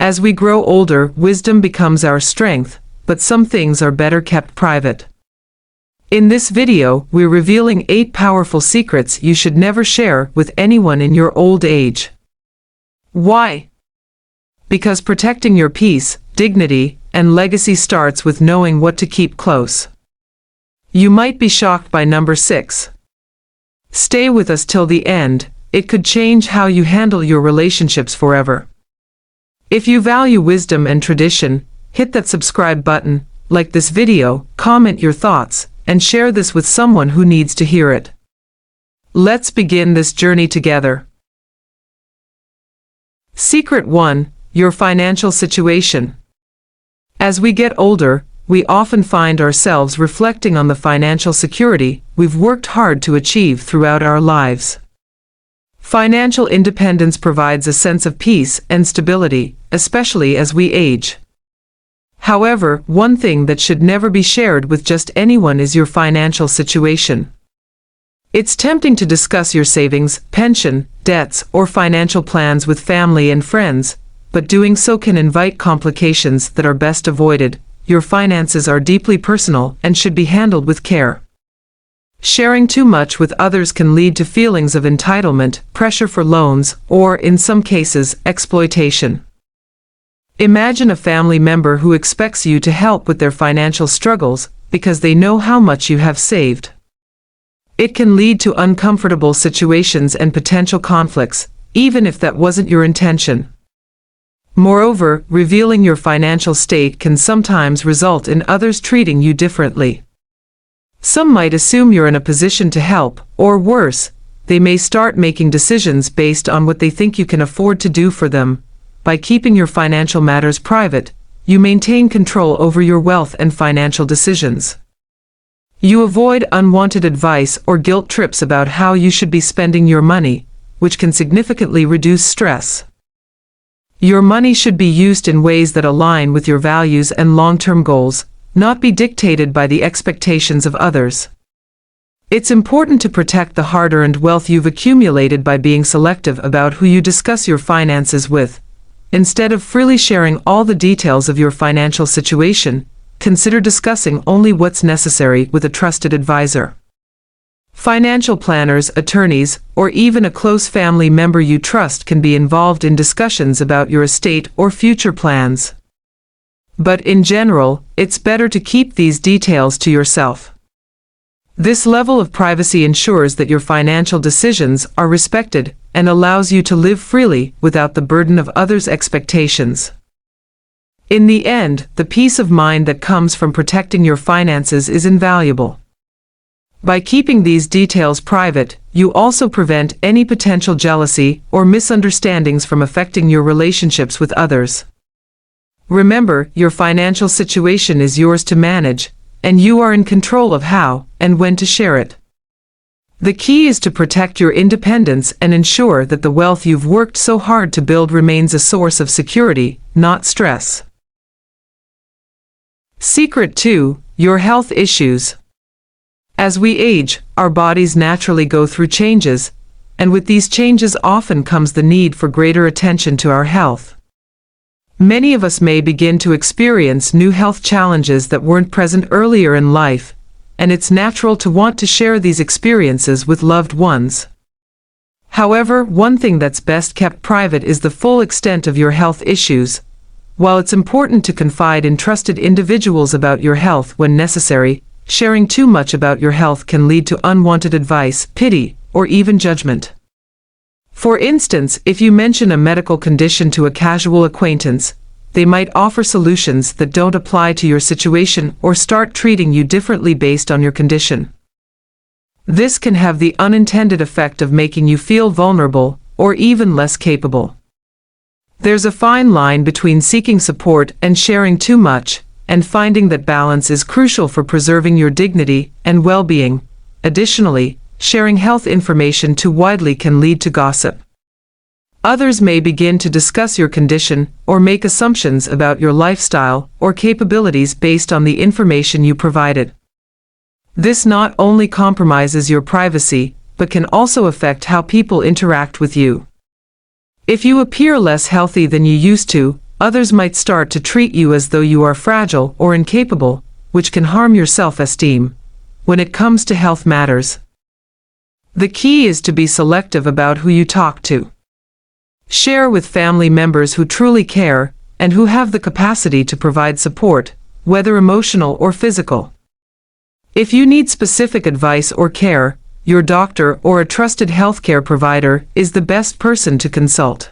As we grow older, wisdom becomes our strength, but some things are better kept private. In this video, we're revealing 8 powerful secrets you should never share with anyone in your old age. Why? Because protecting your peace, dignity, and legacy starts with knowing what to keep close. You might be shocked by number 6. Stay with us till the end, it could change how you handle your relationships forever. If you value wisdom and tradition, hit that subscribe button, like this video, comment your thoughts, and share this with someone who needs to hear it. Let's begin this journey together. Secret 1. Your financial situation. As we get older, we often find ourselves reflecting on the financial security we've worked hard to achieve throughout our lives. Financial independence provides a sense of peace and stability, especially as we age. However, one thing that should never be shared with just anyone is your financial situation. It's tempting to discuss your savings, pension, debts, or financial plans with family and friends, but doing so can invite complications that are best avoided. Your finances are deeply personal and should be handled with care. Sharing too much with others can lead to feelings of entitlement, pressure for loans, or, in some cases, exploitation. Imagine a family member who expects you to help with their financial struggles because they know how much you have saved. It can lead to uncomfortable situations and potential conflicts, even if that wasn't your intention. Moreover, revealing your financial state can sometimes result in others treating you differently. Some might assume you're in a position to help, or worse, they may start making decisions based on what they think you can afford to do for them. By keeping your financial matters private, you maintain control over your wealth and financial decisions. You avoid unwanted advice or guilt trips about how you should be spending your money, which can significantly reduce stress. Your money should be used in ways that align with your values and long-term goals, not be dictated by the expectations of others. It's important to protect the hard-earned wealth you've accumulated by being selective about who you discuss your finances with. Instead of freely sharing all the details of your financial situation, consider discussing only what's necessary with a trusted advisor. Financial planners, attorneys, or even a close family member you trust can be involved in discussions about your estate or future plans. But in general, it's better to keep these details to yourself. This level of privacy ensures that your financial decisions are respected and allows you to live freely without the burden of others' expectations. In the end, the peace of mind that comes from protecting your finances is invaluable. By keeping these details private, you also prevent any potential jealousy or misunderstandings from affecting your relationships with others. Remember, your financial situation is yours to manage, and you are in control of how and when to share it. The key is to protect your independence and ensure that the wealth you've worked so hard to build remains a source of security, not stress. Secret 2. Your health issues. As we age, our bodies naturally go through changes, and with these changes often comes the need for greater attention to our health. Many of us may begin to experience new health challenges that weren't present earlier in life, and it's natural to want to share these experiences with loved ones. However, one thing that's best kept private is the full extent of your health issues. While it's important to confide in trusted individuals about your health when necessary, sharing too much about your health can lead to unwanted advice, pity, or even judgment. For instance, if you mention a medical condition to a casual acquaintance, they might offer solutions that don't apply to your situation or start treating you differently based on your condition. This can have the unintended effect of making you feel vulnerable or even less capable. There's a fine line between seeking support and sharing too much, and finding that balance is crucial for preserving your dignity and well-being. Additionally, sharing health information too widely can lead to gossip. Others may begin to discuss your condition or make assumptions about your lifestyle or capabilities based on the information you provided. This not only compromises your privacy, but can also affect how people interact with you. If you appear less healthy than you used to, others might start to treat you as though you are fragile or incapable, which can harm your self-esteem. When it comes to health matters, the key is to be selective about who you talk to. Share with family members who truly care and who have the capacity to provide support, whether emotional or physical. If you need specific advice or care, your doctor or a trusted healthcare provider is the best person to consult.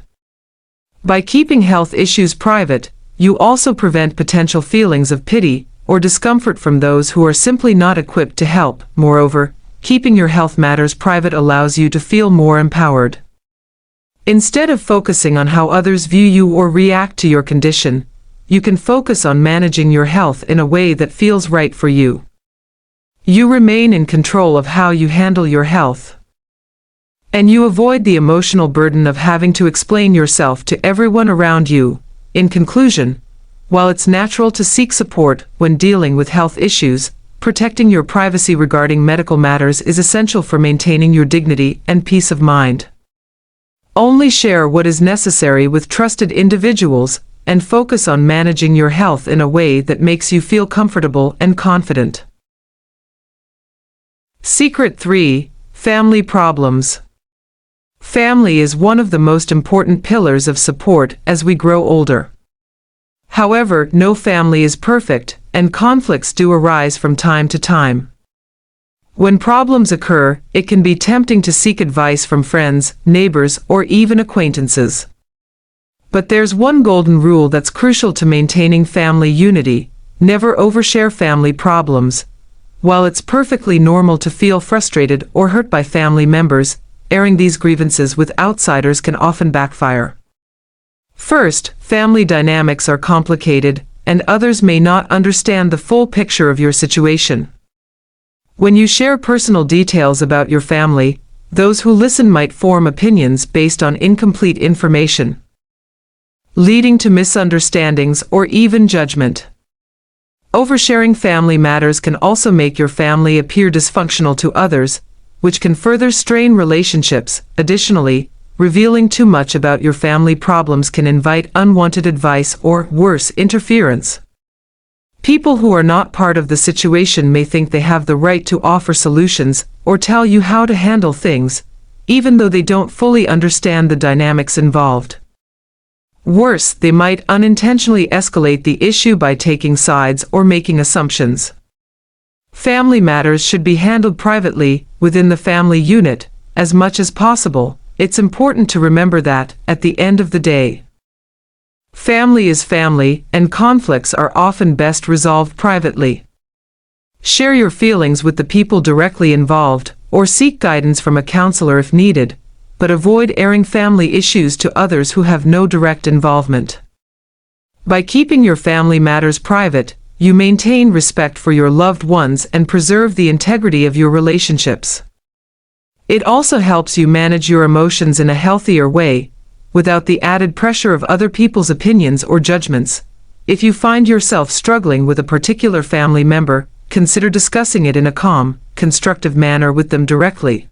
By keeping health issues private, you also prevent potential feelings of pity or discomfort from those who are simply not equipped to help. Moreover, keeping your health matters private allows you to feel more empowered. Instead of focusing on how others view you or react to your condition, you can focus on managing your health in a way that feels right for you. You remain in control of how you handle your health, and you avoid the emotional burden of having to explain yourself to everyone around you. In conclusion, while it's natural to seek support when dealing with health issues, protecting your privacy regarding medical matters is essential for maintaining your dignity and peace of mind. Only share what is necessary with trusted individuals and focus on managing your health in a way that makes you feel comfortable and confident. Secret 3. Family problems. Family is one of the most important pillars of support as we grow older. However, no family is perfect, and conflicts do arise from time to time. When problems occur, it can be tempting to seek advice from friends, neighbors, or even acquaintances. But there's one golden rule that's crucial to maintaining family unity: never overshare family problems. While it's perfectly normal to feel frustrated or hurt by family members, airing these grievances with outsiders can often backfire. First, family dynamics are complicated, and others may not understand the full picture of your situation. When you share personal details about your family, those who listen might form opinions based on incomplete information, leading to misunderstandings or even judgment. Oversharing family matters can also make your family appear dysfunctional to others, which can further strain relationships. Additionally, revealing too much about your family problems can invite unwanted advice or, worse, interference. People who are not part of the situation may think they have the right to offer solutions or tell you how to handle things, even though they don't fully understand the dynamics involved. Worse, they might unintentionally escalate the issue by taking sides or making assumptions. Family matters should be handled privately, within the family unit. As much as possible, it's important to remember that, at the end of the day, family is family, and conflicts are often best resolved privately. Share your feelings with the people directly involved, or seek guidance from a counselor if needed, but avoid airing family issues to others who have no direct involvement. By keeping your family matters private, you maintain respect for your loved ones and preserve the integrity of your relationships. It also helps you manage your emotions in a healthier way, without the added pressure of other people's opinions or judgments. If you find yourself struggling with a particular family member, consider discussing it in a calm, constructive manner with them directly.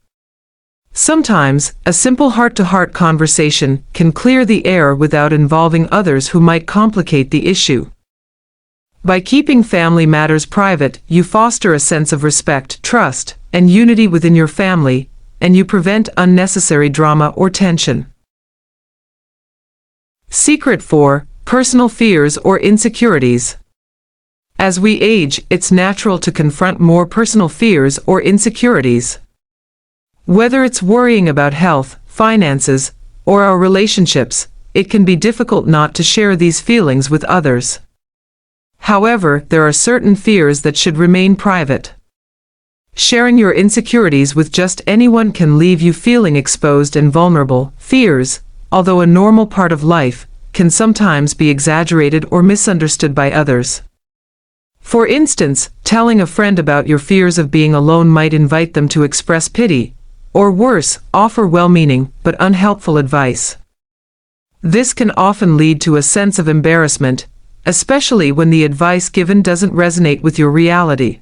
Sometimes, a simple heart-to-heart conversation can clear the air without involving others who might complicate the issue. By keeping family matters private, you foster a sense of respect, trust, and unity within your family, and you prevent unnecessary drama or tension. Secret 4. Personal fears or insecurities. As we age, it's natural to confront more personal fears or insecurities. Whether it's worrying about health, finances, or our relationships, it can be difficult not to share these feelings with others. However, there are certain fears that should remain private. Sharing your insecurities with just anyone can leave you feeling exposed and vulnerable. Fears, although a normal part of life, can sometimes be exaggerated or misunderstood by others. For instance, telling a friend about your fears of being alone might invite them to express pity, or worse, offer well-meaning but unhelpful advice. This can often lead to a sense of embarrassment, especially when the advice given doesn't resonate with your reality.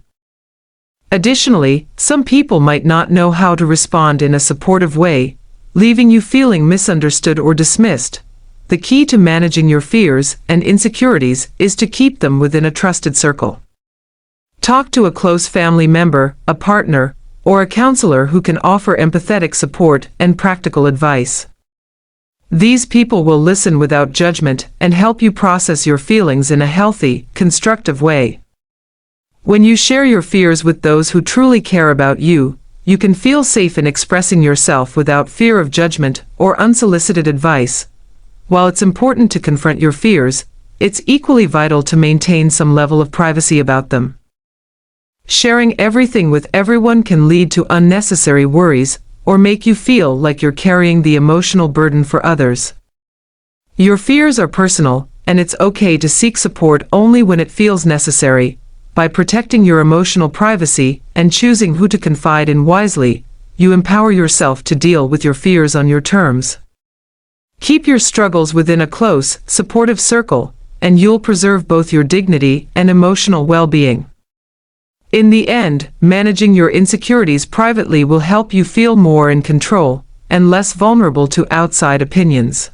Additionally, some people might not know how to respond in a supportive way, leaving you feeling misunderstood or dismissed. the key to managing your fears and insecurities is to keep them within a trusted circle. Talk to a close family member, a partner, or a counselor who can offer empathetic support and practical advice. These people will listen without judgment and help you process your feelings in a healthy, constructive way. When you share your fears with those who truly care about you, you can feel safe in expressing yourself without fear of judgment or unsolicited advice. While it's important to confront your fears, it's equally vital to maintain some level of privacy about them. Sharing everything with everyone can lead to unnecessary worries or make you feel like you're carrying the emotional burden for others. Your fears are personal, and it's okay to seek support only when it feels necessary. By protecting your emotional privacy and choosing who to confide in wisely, you empower yourself to deal with your fears on your terms. Keep your struggles within a close, supportive circle, and you'll preserve both your dignity and emotional well-being. In the end, managing your insecurities privately will help you feel more in control and less vulnerable to outside opinions.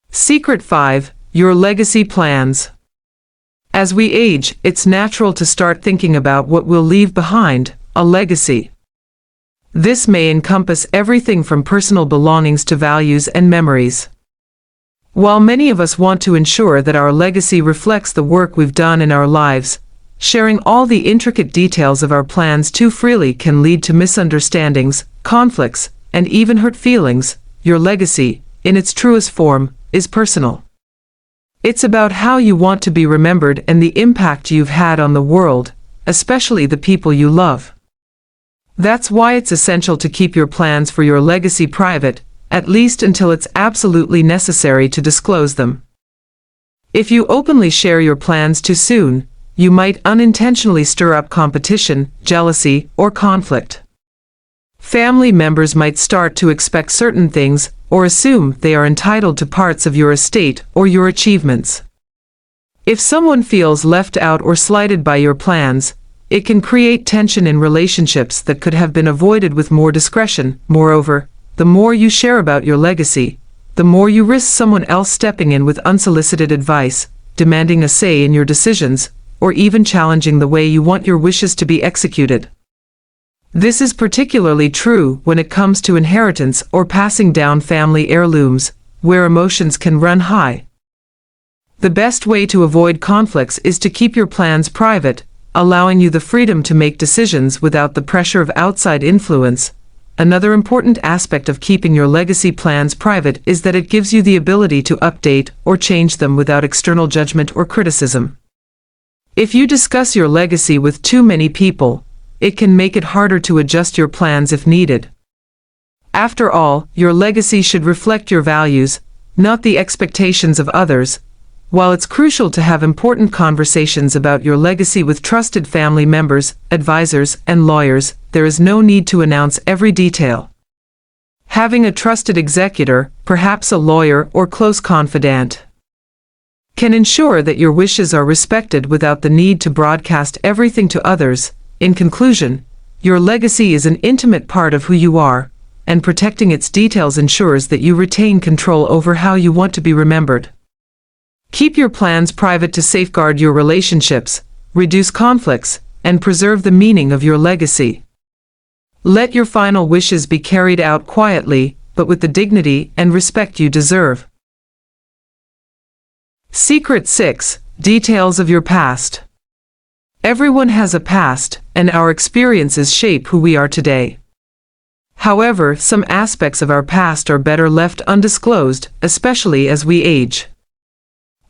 Secret 5: Your legacy plans. As we age, it's natural to start thinking about what we'll leave behind, a legacy. This may encompass everything from personal belongings to values and memories. While many of us want to ensure that our legacy reflects the work we've done in our lives, sharing all the intricate details of our plans too freely can lead to misunderstandings, conflicts, and even hurt feelings. Your legacy, in its truest form, is personal. It's about how you want to be remembered and the impact you've had on the world, especially the people you love. That's why it's essential to keep your plans for your legacy private, at least until it's absolutely necessary to disclose them. If you openly share your plans too soon, you might unintentionally stir up competition, jealousy, or conflict. Family members might start to expect certain things or assume they are entitled to parts of your estate or your achievements. If someone feels left out or slighted by your plans, it can create tension in relationships that could have been avoided with more discretion. Moreover, the more you share about your legacy, the more you risk someone else stepping in with unsolicited advice, demanding a say in your decisions, or even challenging the way you want your wishes to be executed. This is particularly true when it comes to inheritance or passing down family heirlooms, where emotions can run high. The best way to avoid conflicts is to keep your plans private, allowing you the freedom to make decisions without the pressure of outside influence. Another important aspect of keeping your legacy plans private is that it gives you the ability to update or change them without external judgment or criticism. If you discuss your legacy with too many people, it can make it harder to adjust your plans if needed. After all, your legacy should reflect your values, not the expectations of others. While it's crucial to have important conversations about your legacy with trusted family members, advisors, and lawyers, there is no need to announce every detail. Having a trusted executor, perhaps a lawyer or close confidant, can ensure that your wishes are respected without the need to broadcast everything to others. In conclusion, your legacy is an intimate part of who you are, and protecting its details ensures that you retain control over how you want to be remembered. Keep your plans private to safeguard your relationships, reduce conflicts, and preserve the meaning of your legacy. Let your final wishes be carried out quietly, but with the dignity and respect you deserve. Secret 6: Details of your past. Everyone has a past, and our experiences shape who we are today. However, some aspects of our past are better left undisclosed, especially as we age.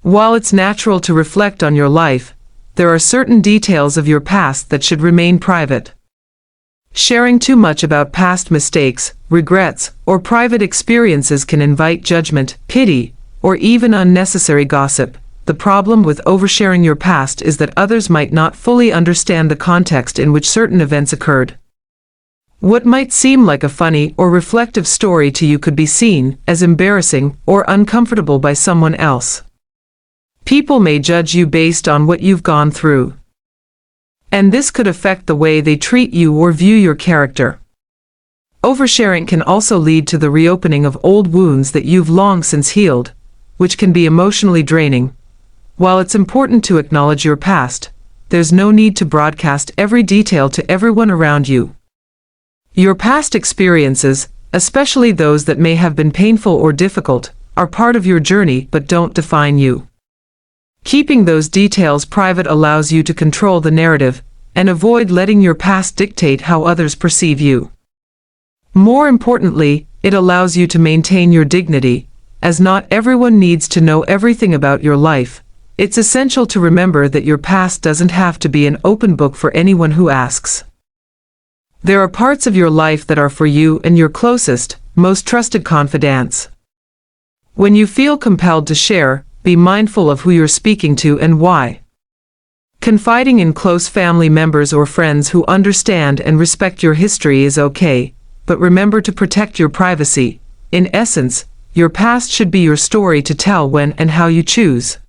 While it's natural to reflect on your life, there are certain details of your past that should remain private. Sharing too much about past mistakes, regrets, or private experiences can invite judgment, pity, or even unnecessary gossip. The problem with oversharing your past is that others might not fully understand the context in which certain events occurred. What might seem like a funny or reflective story to you could be seen as embarrassing or uncomfortable by someone else. People may judge you based on what you've gone through, and this could affect the way they treat you or view your character. Oversharing can also lead to the reopening of old wounds that you've long since healed, which can be emotionally draining. While it's important to acknowledge your past, there's no need to broadcast every detail to everyone around you. Your past experiences, especially those that may have been painful or difficult, are part of your journey but don't define you. Keeping those details private allows you to control the narrative and avoid letting your past dictate how others perceive you. More importantly, it allows you to maintain your dignity, as not everyone needs to know everything about your life. It's essential to remember that your past doesn't have to be an open book for anyone who asks. There are parts of your life that are for you and your closest, most trusted confidants. When you feel compelled to share, be mindful of who you're speaking to and why. Confiding in close family members or friends who understand and respect your history is okay, but remember to protect your privacy. In essence, your past should be your story to tell when and how you choose.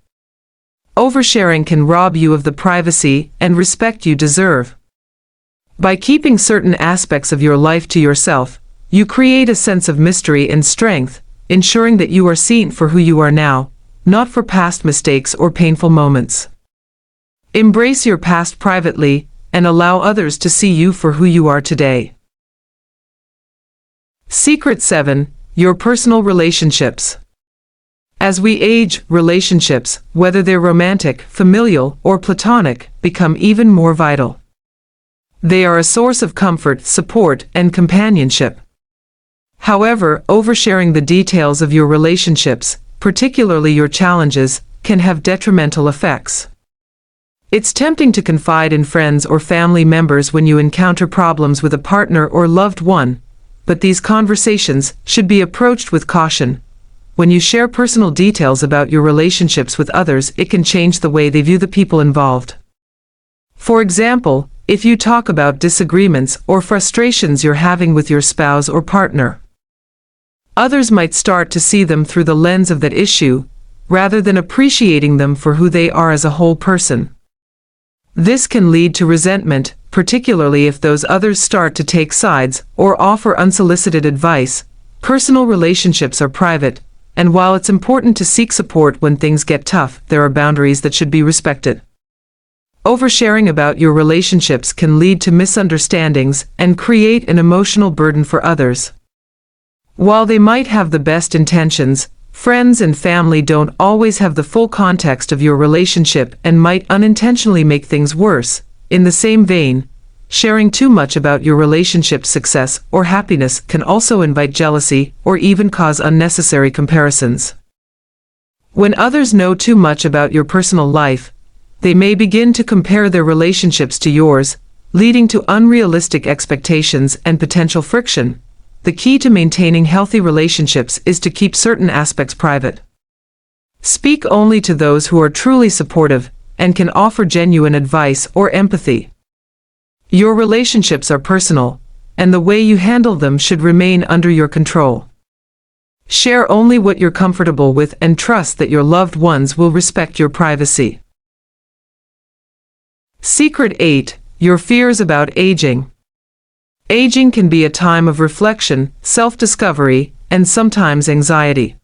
Oversharing can rob you of the privacy and respect you deserve. By keeping certain aspects of your life to yourself, you create a sense of mystery and strength, ensuring that you are seen for who you are now, not for past mistakes or painful moments. Embrace your past privately, and allow others to see you for who you are today. Secret 7. Your personal relationships. As we age, relationships, whether they're romantic, familial, or platonic, become even more vital. They are a source of comfort, support, and companionship. However, oversharing the details of your relationships, particularly your challenges, can have detrimental effects. It's tempting to confide in friends or family members when you encounter problems with a partner or loved one, but these conversations should be approached with caution. When you share personal details about your relationships with others, it can change the way they view the people involved. For example, if you talk about disagreements or frustrations you're having with your spouse or partner, others might start to see them through the lens of that issue, rather than appreciating them for who they are as a whole person. This can lead to resentment, particularly if those others start to take sides or offer unsolicited advice. Personal relationships are private, and while it's important to seek support when things get tough, there are boundaries that should be respected. Oversharing about your relationships can lead to misunderstandings and create an emotional burden for others. While they might have the best intentions, friends and family don't always have the full context of your relationship and might unintentionally make things worse. In the same vein, sharing too much about your relationship's success or happiness can also invite jealousy or even cause unnecessary comparisons. When others know too much about your personal life, they may begin to compare their relationships to yours, leading to unrealistic expectations and potential friction. The key to maintaining healthy relationships is to keep certain aspects private. Speak only to those who are truly supportive and can offer genuine advice or empathy. Your relationships are personal, and the way you handle them should remain under your control. Share only what you're comfortable with and trust that your loved ones will respect your privacy. Secret 8. Your fears about aging. Aging can be a time of reflection, self-discovery, and sometimes anxiety.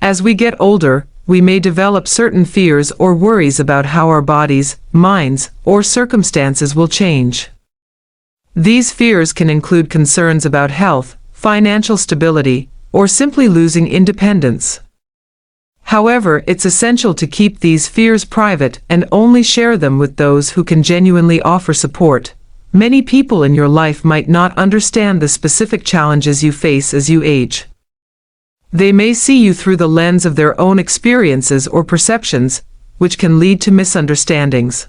As we get older, we may develop certain fears or worries about how our bodies, minds, or circumstances will change. These fears can include concerns about health, financial stability, or simply losing independence. However, it's essential to keep these fears private and only share them with those who can genuinely offer support. Many people in your life might not understand the specific challenges you face as you age. They may see you through the lens of their own experiences or perceptions, which can lead to misunderstandings.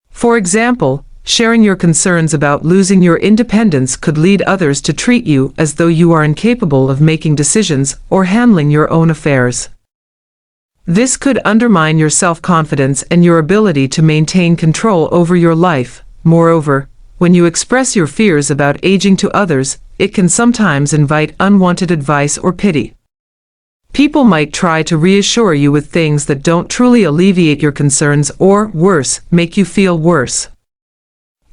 For example, sharing your concerns about losing your independence could lead others to treat you as though you are incapable of making decisions or handling your own affairs. This could undermine your self-confidence and your ability to maintain control over your life. Moreover, when you express your fears about aging to others, it can sometimes invite unwanted advice or pity. People might try to reassure you with things that don't truly alleviate your concerns or, worse, make you feel worse.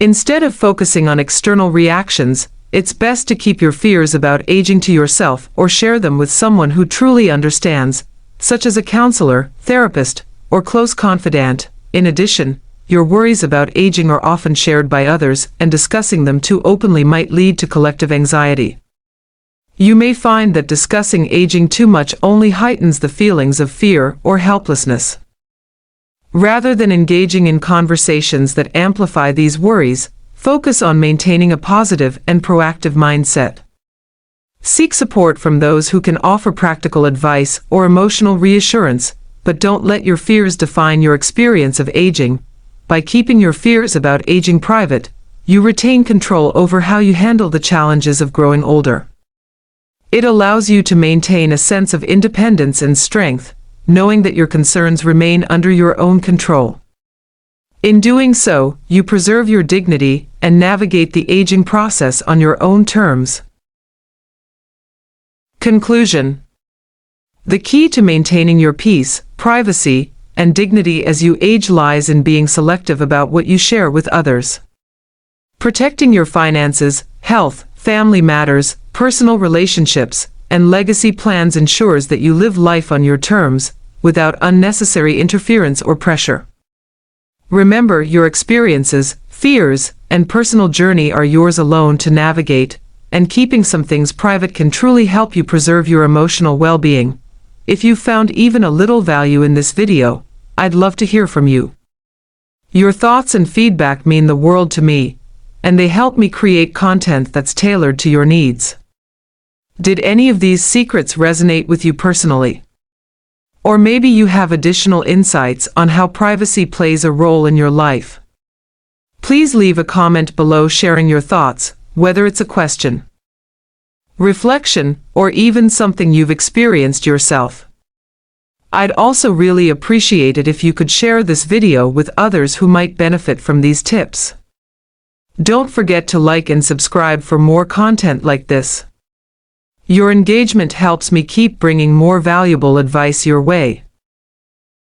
Instead of focusing on external reactions, It's best to keep your fears about aging to yourself or share them with someone who truly understands, such as a counselor, therapist, or close confidant. In addition, your worries about aging are often shared by others, and discussing them too openly might lead to collective anxiety. You may find that discussing aging too much only heightens the feelings of fear or helplessness. Rather than engaging in conversations that amplify these worries, focus on maintaining a positive and proactive mindset. Seek support from those who can offer practical advice or emotional reassurance, but don't let your fears define your experience of aging. By keeping your fears about aging private, you retain control over how you handle the challenges of growing older. It allows you to maintain a sense of independence and strength, knowing that your concerns remain under your own control. In doing so, you preserve your dignity and navigate the aging process on your own terms. Conclusion. The key to maintaining your peace, privacy, and dignity as you age lies in being selective about what you share with others. Protecting your finances, health, family matters, personal relationships, and legacy plans ensures that you live life on your terms, without unnecessary interference or pressure. Remember, your experiences, fears, and personal journey are yours alone to navigate, and keeping some things private can truly help you preserve your emotional well-being. If you found even a little value in this video, I'd love to hear from you. Your thoughts and feedback mean the world to me, and they help me create content that's tailored to your needs. Did any of these secrets resonate with you personally? Or maybe you have additional insights on how privacy plays a role in your life. Please leave a comment below sharing your thoughts, whether it's a question, reflection, or even something you've experienced yourself. I'd also really appreciate it if you could share this video with others who might benefit from these tips. Don't forget to like and subscribe for more content like this. Your engagement helps me keep bringing more valuable advice your way.